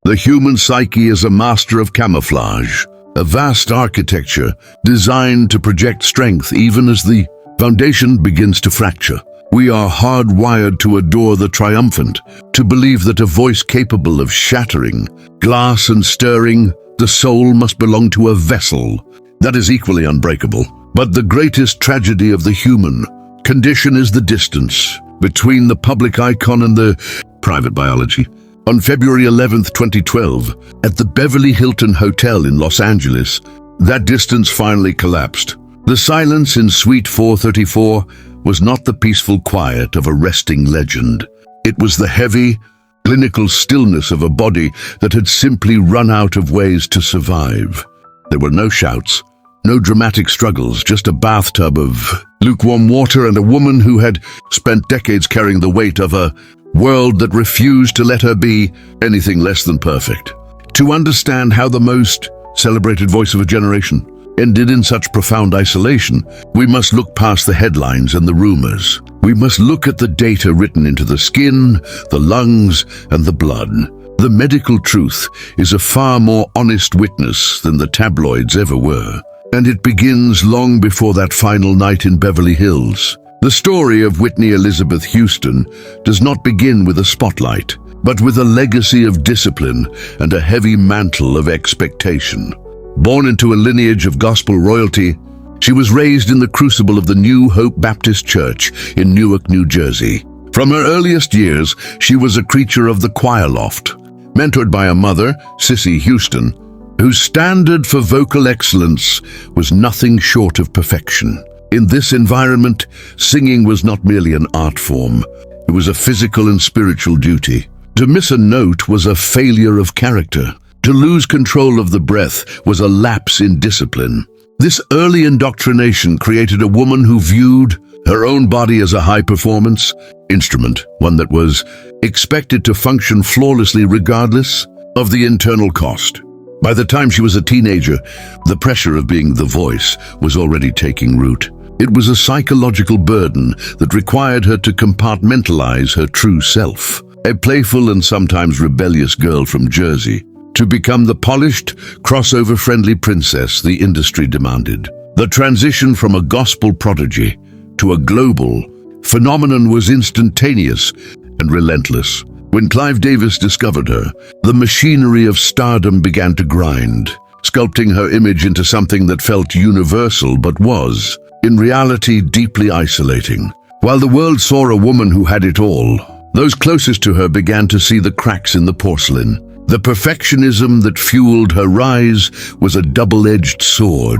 The human psyche is a master of camouflage, a vast architecture designed to project strength even as the foundation begins to fracture. We are hardwired to adore the triumphant, to believe that a voice capable of shattering glass and stirring the soul must belong to a vessel that is equally unbreakable. But the greatest tragedy of the human condition is the distance between the public icon and the private biology. On February 11, 2012, at the Beverly Hilton Hotel in Los Angeles, that distance finally collapsed. The silence in Suite 434 was not the peaceful quiet of a resting legend. It was the heavy, clinical stillness of a body that had simply run out of ways to survive. There were no shouts, no dramatic struggles, just a bathtub of lukewarm water and a woman who had spent decades carrying the weight of a world that refused to let her be anything less than perfect. To understand how the most celebrated voice of a generation ended in such profound isolation, we must look past the headlines and the rumors. We must look at the data written into the skin, the lungs, and the blood. The medical truth is a far more honest witness than the tabloids ever were. And it begins long before that final night in Beverly Hills. The story of Whitney Elizabeth Houston does not begin with a spotlight, but with a legacy of discipline and a heavy mantle of expectation. Born into a lineage of gospel royalty, she was raised in the crucible of the New Hope Baptist Church in Newark, New Jersey. From her earliest years, she was a creature of the choir loft, mentored by a mother, Whitney Houston, whose standard for vocal excellence was nothing short of perfection. In this environment, singing was not merely an art form, it was a physical and spiritual duty. To miss a note was a failure of character. To lose control of the breath was a lapse in discipline. This early indoctrination created a woman who viewed her own body as a high-performance instrument, one that was expected to function flawlessly regardless of the internal cost. By the time she was a teenager, the pressure of being the voice was already taking root. It was a psychological burden that required her to compartmentalize her true self. A playful and sometimes rebellious girl from Jersey, to become the polished, crossover-friendly princess the industry demanded. The transition from a gospel prodigy to a global phenomenon was instantaneous and relentless. When Clive Davis discovered her, the machinery of stardom began to grind, sculpting her image into something that felt universal but was, in reality, deeply isolating. While the world saw a woman who had it all, those closest to her began to see the cracks in the porcelain. The perfectionism that fueled her rise was a double-edged sword.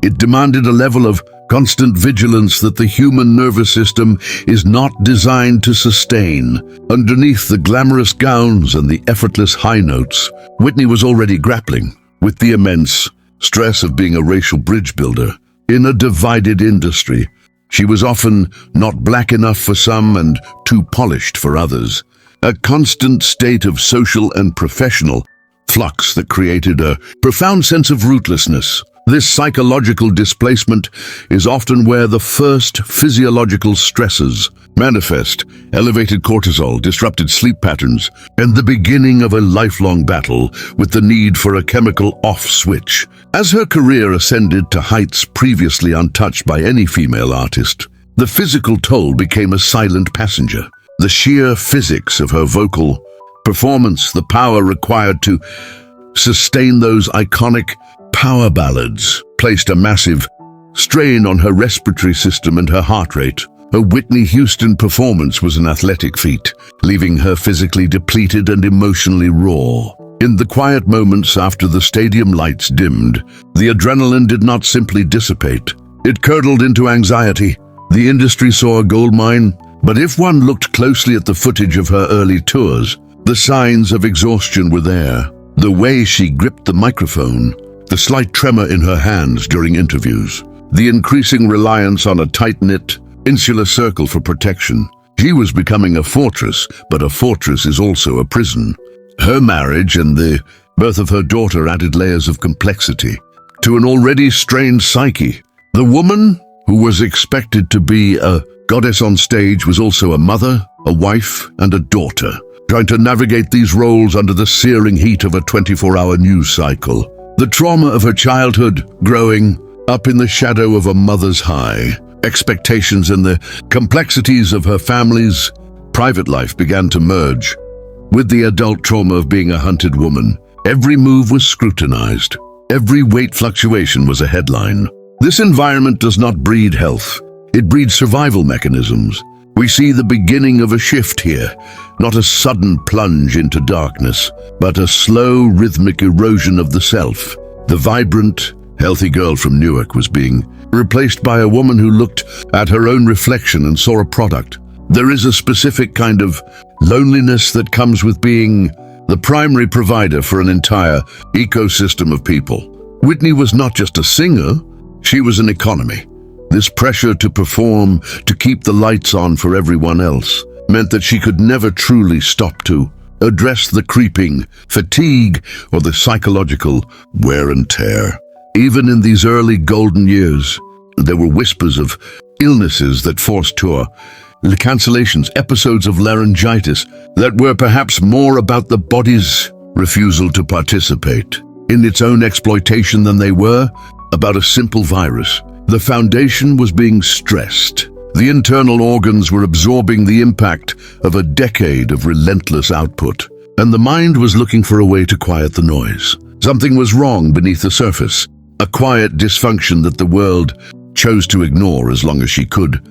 It demanded a level of constant vigilance that the human nervous system is not designed to sustain. Underneath the glamorous gowns and the effortless high notes, Whitney was already grappling with the immense stress of being a racial bridge builder in a divided industry. She was often not black enough for some and too polished for others. A constant state of social and professional flux that created a profound sense of rootlessness. This psychological displacement is often where the first physiological stresses manifest: elevated cortisol, disrupted sleep patterns, and the beginning of a lifelong battle with the need for a chemical off switch. As her career ascended to heights previously untouched by any female artist, the physical toll became a silent passenger. The sheer physics of her vocal performance, the power required to sustain those iconic power ballads, placed a massive strain on her respiratory system and her heart rate. A Whitney Houston performance was an athletic feat, leaving her physically depleted and emotionally raw. In the quiet moments after the stadium lights dimmed, the adrenaline did not simply dissipate. It curdled into anxiety. The industry saw a goldmine, but if one looked closely at the footage of her early tours, the signs of exhaustion were there. The way she gripped the microphone, the slight tremor in her hands during interviews, the increasing reliance on a tight-knit, insular circle for protection. She was becoming a fortress, but a fortress is also a prison. Her marriage and the birth of her daughter added layers of complexity to an already strained psyche. The woman who was expected to be a goddess on stage was also a mother, a wife, and a daughter. trying to navigate these roles under the searing heat of a 24-hour news cycle. The trauma of her childhood, growing up in the shadow of a mother's high expectations, and the complexities of her family's private life began to merge with the adult trauma of being a hunted woman. Every move was scrutinized. Every weight fluctuation was a headline. This environment does not breed health. It breeds survival mechanisms. We see the beginning of a shift here, not a sudden plunge into darkness, but a slow, rhythmic erosion of the self. The vibrant, healthy girl from Newark was being replaced by a woman who looked at her own reflection and saw a product. There is a specific kind of loneliness that comes with being the primary provider for an entire ecosystem of people. Whitney was not just a singer, she was an economy. This pressure to perform, to keep the lights on for everyone else, meant that she could never truly stop to address the creeping fatigue or the psychological wear and tear. Even in these early golden years, there were whispers of illnesses that forced tour, cancellations, episodes of laryngitis that were perhaps more about the body's refusal to participate in its own exploitation than they were about a simple virus. The foundation was being stressed. The internal organs were absorbing the impact of a decade of relentless output, and the mind was looking for a way to quiet the noise. Something was wrong beneath the surface, a quiet dysfunction that the world chose to ignore as long as she could.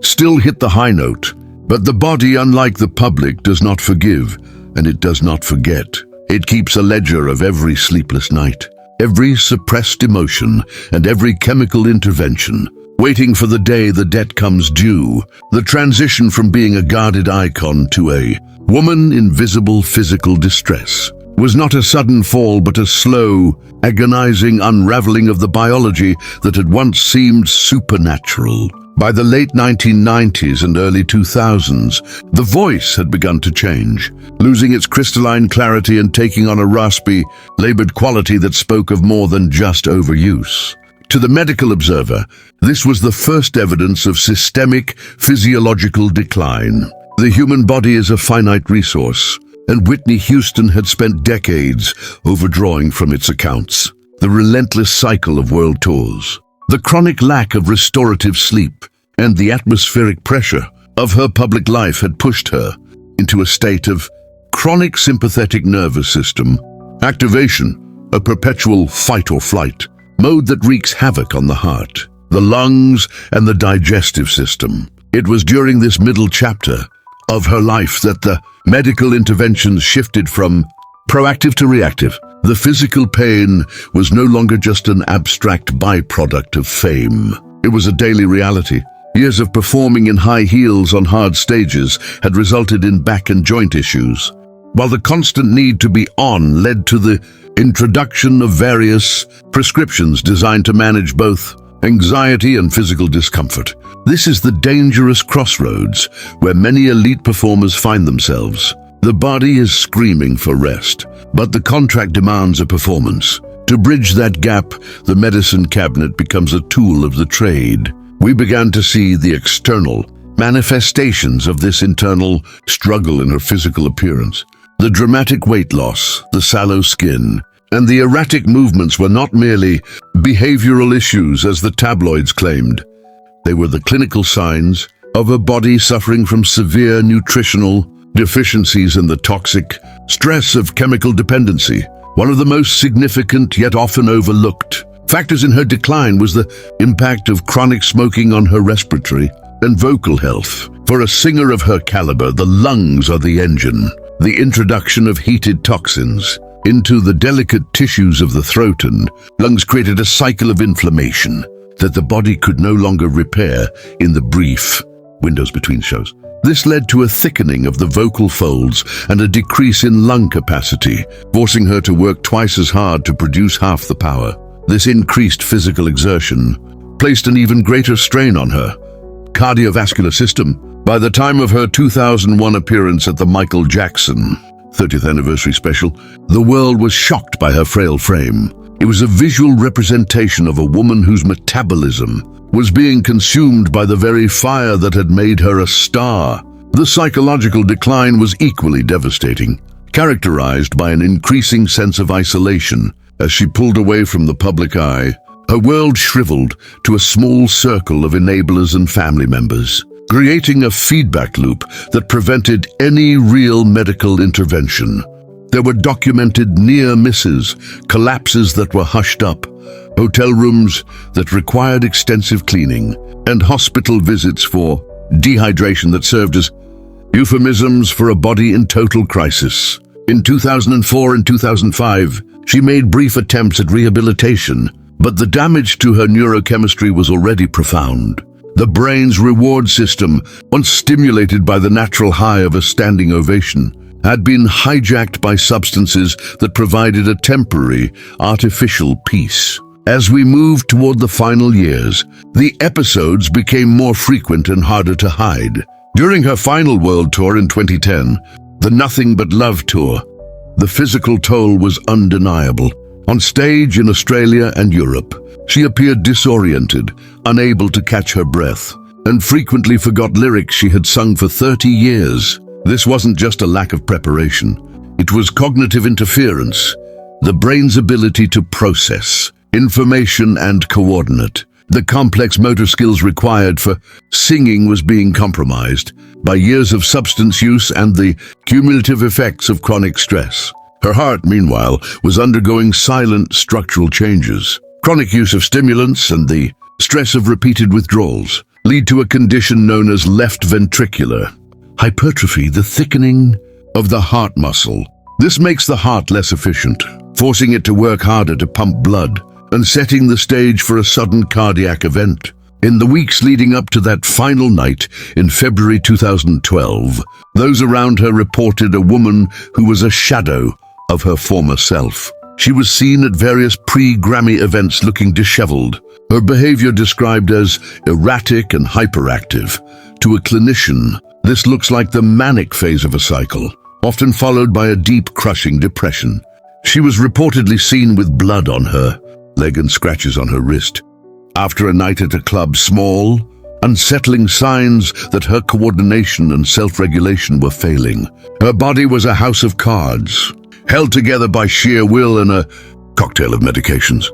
Still hit the high note, but the body, unlike the public, does not forgive, and it does not forget. It keeps a ledger of every sleepless night, every suppressed emotion, and every chemical intervention, waiting for the day the debt comes due. The transition from being a guarded icon to a woman in visible physical distress was not a sudden fall, but a slow, agonizing unraveling of the biology that had once seemed supernatural. By the late 1990s and early 2000s, the voice had begun to change, losing its crystalline clarity and taking on a raspy, labored quality that spoke of more than just overuse. To the medical observer, this was the first evidence of systemic physiological decline. The human body is a finite resource, and Whitney Houston had spent decades overdrawing from its accounts. The relentless cycle of world tours, the chronic lack of restorative sleep, and the atmospheric pressure of her public life had pushed her into a state of chronic sympathetic nervous system activation, a perpetual fight or flight mode that wreaks havoc on the heart, the lungs, and the digestive system. It was during this middle chapter of her life that the medical interventions shifted from proactive to reactive. The physical pain was no longer just an abstract byproduct of fame. It was a daily reality. Years of performing in high heels on hard stages had resulted in back and joint issues, while the constant need to be on led to the introduction of various prescriptions designed to manage both anxiety and physical discomfort. This is the dangerous crossroads where many elite performers find themselves. The body is screaming for rest, but the contract demands a performance. To bridge that gap, the medicine cabinet becomes a tool of the trade. We began to see the external manifestations of this internal struggle in her physical appearance. The dramatic weight loss, the sallow skin, and the erratic movements were not merely behavioral issues as the tabloids claimed. They were the clinical signs of a body suffering from severe nutritional deficiencies and the toxic stress of chemical dependency. One of the most significant yet often overlooked factors in her decline was the impact of chronic smoking on her respiratory and vocal health. For a singer of her caliber, the lungs are the engine. The introduction of heated toxins into the delicate tissues of the throat and lungs created a cycle of inflammation that the body could no longer repair in the brief windows between shows. This led to a thickening of the vocal folds and a decrease in lung capacity, forcing her to work twice as hard to produce half the power. This increased physical exertion placed an even greater strain on her cardiovascular system. By the time of her 2001 appearance at the Michael Jackson 30th anniversary special, the world was shocked by her frail frame. It was a visual representation of a woman whose metabolism was being consumed by the very fire that had made her a star. The psychological decline was equally devastating, characterized by an increasing sense of isolation. As she pulled away from the public eye, her world shriveled to a small circle of enablers and family members, creating a feedback loop that prevented any real medical intervention. There were documented near misses, collapses that were hushed up, hotel rooms that required extensive cleaning, and hospital visits for dehydration that served as euphemisms for a body in total crisis. In 2004 and 2005, she made brief attempts at rehabilitation, but the damage to her neurochemistry was already profound. The brain's reward system, once stimulated by the natural high of a standing ovation, had been hijacked by substances that provided a temporary, artificial peace. As we moved toward the final years, the episodes became more frequent and harder to hide. During her final world tour in 2010, the Nothing But Love tour, the physical toll was undeniable. On stage in Australia and Europe, she appeared disoriented, unable to catch her breath, and frequently forgot lyrics she had sung for 30 years. This wasn't just a lack of preparation. It was cognitive interference, the brain's ability to process information and coordinate. The complex motor skills required for singing was being compromised by years of substance use and the cumulative effects of chronic stress. Her heart, meanwhile, was undergoing silent structural changes. Chronic use of stimulants and the stress of repeated withdrawals lead to a condition known as left ventricular hypertrophy, the thickening of the heart muscle. This makes the heart less efficient, forcing it to work harder to pump blood and setting the stage for a sudden cardiac event. In the weeks leading up to that final night in February 2012, those around her reported a woman who was a shadow of her former self. She was seen at various pre-Grammy events looking disheveled, her behavior described as erratic and hyperactive. To a clinician, this looks like the manic phase of a cycle, often followed by a deep, crushing depression. She was reportedly seen with blood on her leg and scratches on her wrist. After a night at a club, small, unsettling signs that her coordination and self-regulation were failing. Her body was a house of cards, held together by sheer will and a cocktail of medications,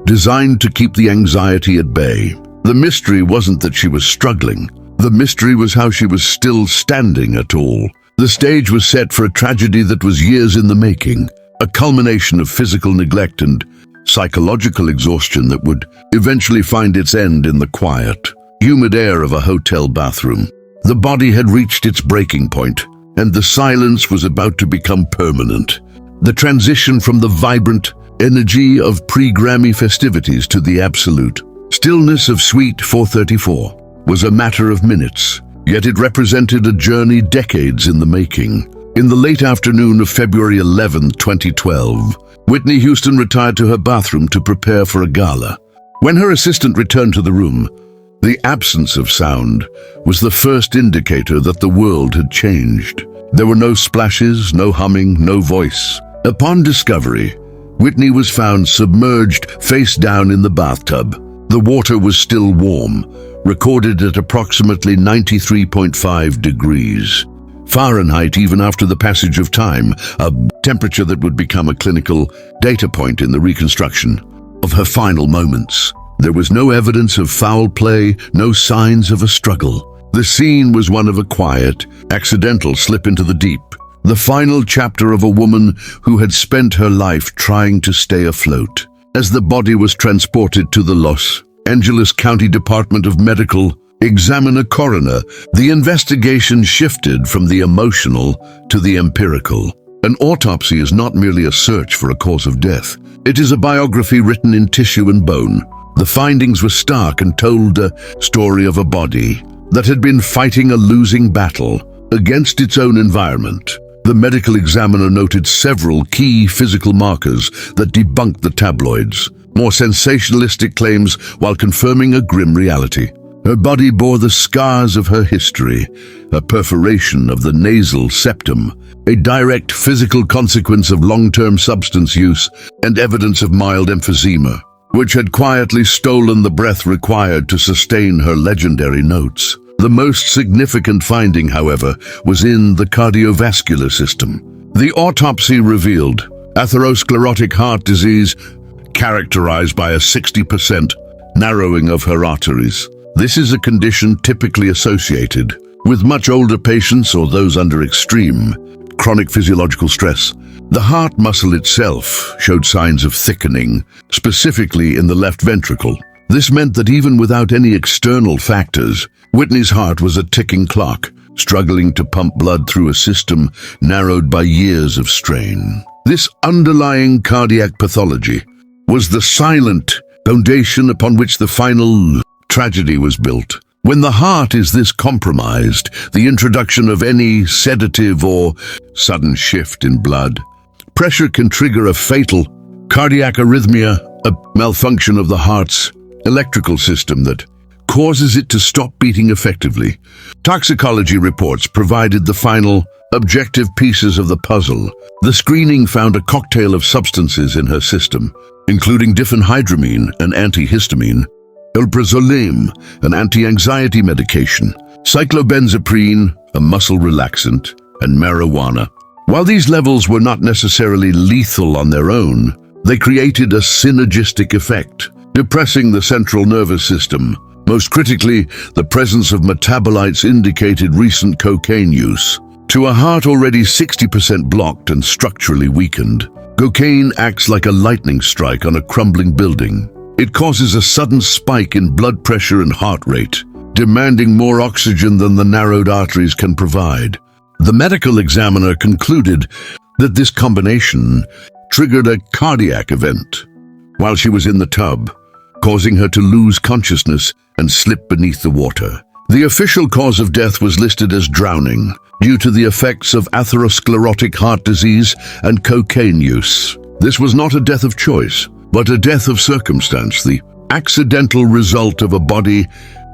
designed to keep the anxiety at bay. The mystery wasn't that she was struggling. The mystery was how she was still standing at all. The stage was set for a tragedy that was years in the making, a culmination of physical neglect and psychological exhaustion that would eventually find its end in the quiet, humid air of a hotel bathroom. The body had reached its breaking point, and the silence was about to become permanent. The transition from the vibrant energy of pre-Grammy festivities to the absolute stillness of Suite 434 was a matter of minutes, yet it represented a journey decades in the making. In the late afternoon of February 11, 2012, Whitney Houston retired to her bathroom to prepare for a gala. When her assistant returned to the room, the absence of sound was the first indicator that the world had changed. There were no splashes, no humming, no voice. Upon discovery, Whitney was found submerged face down in the bathtub. The water was still warm, recorded at approximately 93.5 degrees Fahrenheit even after the passage of time, a temperature that would become a clinical data point in the reconstruction of her final moments. There was no evidence of foul play, no signs of a struggle. The scene was one of a quiet, accidental slip into the deep, the final chapter of a woman who had spent her life trying to stay afloat. As the body was transported to the Los Angeles County Department of Medical Examiner Coroner, the investigation shifted from the emotional to the empirical. An autopsy is not merely a search for a cause of death. It is a biography written in tissue and bone. The findings were stark and told a story of a body that had been fighting a losing battle against its own environment. The medical examiner noted several key physical markers that debunked the tabloids, more sensationalistic claims while confirming a grim reality. Her body bore the scars of her history, a perforation of the nasal septum, a direct physical consequence of long-term substance use, and evidence of mild emphysema, which had quietly stolen the breath required to sustain her legendary notes. The most significant finding, however, was in the cardiovascular system. The autopsy revealed atherosclerotic heart disease characterized by a 60% narrowing of her arteries. This is a condition typically associated with much older patients or those under extreme chronic physiological stress. The heart muscle itself showed signs of thickening, specifically in the left ventricle. This meant that even without any external factors, Whitney's heart was a ticking clock, struggling to pump blood through a system narrowed by years of strain. This underlying cardiac pathology was the silent foundation upon which the final tragedy was built. When the heart is this compromised, the introduction of any sedative or sudden shift in blood pressure can trigger a fatal cardiac arrhythmia, a malfunction of the heart's electrical system that causes it to stop beating effectively. Toxicology reports provided the final objective pieces of the puzzle. The screening found a cocktail of substances in her system, including diphenhydramine, an antihistamine, alprazolam, an anti-anxiety medication, cyclobenzaprine, a muscle relaxant, and marijuana. While these levels were not necessarily lethal on their own, they created a synergistic effect, depressing the central nervous system. Most critically, the presence of metabolites indicated recent cocaine use. To a heart already 60% blocked and structurally weakened, cocaine acts like a lightning strike on a crumbling building. It causes a sudden spike in blood pressure and heart rate, demanding more oxygen than the narrowed arteries can provide. The medical examiner concluded that this combination triggered a cardiac event while she was in the tub, causing her to lose consciousness and slip beneath the water. The official cause of death was listed as drowning due to the effects of atherosclerotic heart disease and cocaine use. This was not a death of choice, but a death of circumstance, the accidental result of a body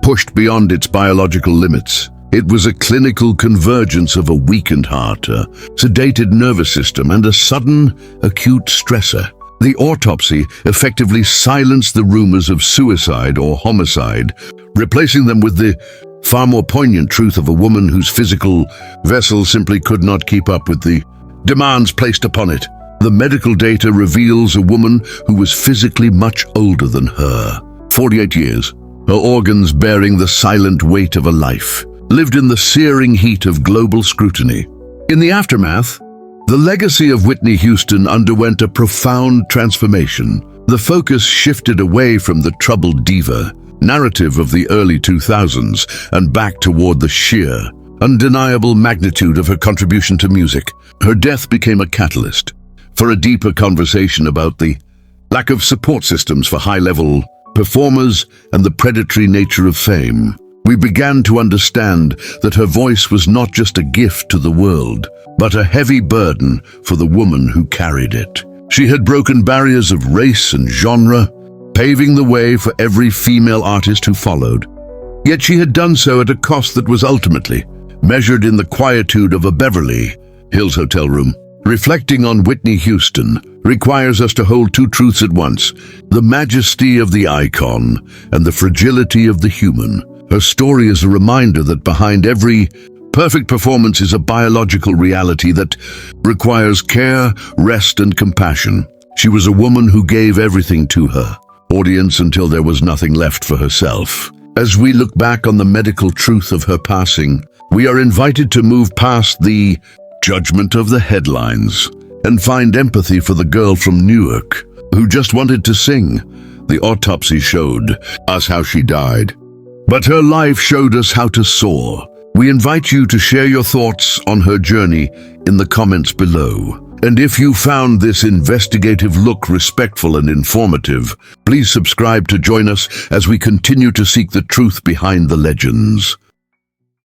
pushed beyond its biological limits. It was a clinical convergence of a weakened heart, a sedated nervous system, and a sudden, acute stressor. The autopsy effectively silenced the rumors of suicide or homicide, replacing them with the far more poignant truth of a woman whose physical vessel simply could not keep up with the demands placed upon it. The medical data reveals a woman who was physically much older than her, 48 years, her organs bearing the silent weight of a life, lived in the searing heat of global scrutiny. In the aftermath, the legacy of Whitney Houston underwent a profound transformation. The focus shifted away from the troubled diva narrative of the early 2000s and back toward the sheer, undeniable magnitude of her contribution to music. Her death became a catalyst for a deeper conversation about the lack of support systems for high-level performers and the predatory nature of fame. We began to understand that her voice was not just a gift to the world, but a heavy burden for the woman who carried it. She had broken barriers of race and genre, paving the way for every female artist who followed. Yet she had done so at a cost that was ultimately measured in the quietude of a Beverly Hills hotel room. Reflecting on Whitney Houston requires us to hold two truths at once: the majesty of the icon and the fragility of the human. Her story is a reminder that behind every perfect performance is a biological reality that requires care, rest, and compassion. She was a woman who gave everything to her audience until there was nothing left for herself. As we look back on the medical truth of her passing, we are invited to move past the judgment of the headlines and find empathy for the girl from Newark who just wanted to sing. The autopsy showed us how she died, but her life showed us how to soar. We invite you to share your thoughts on her journey in the comments below. And if you found this investigative look respectful and informative, please subscribe to join us as we continue to seek the truth behind the legends.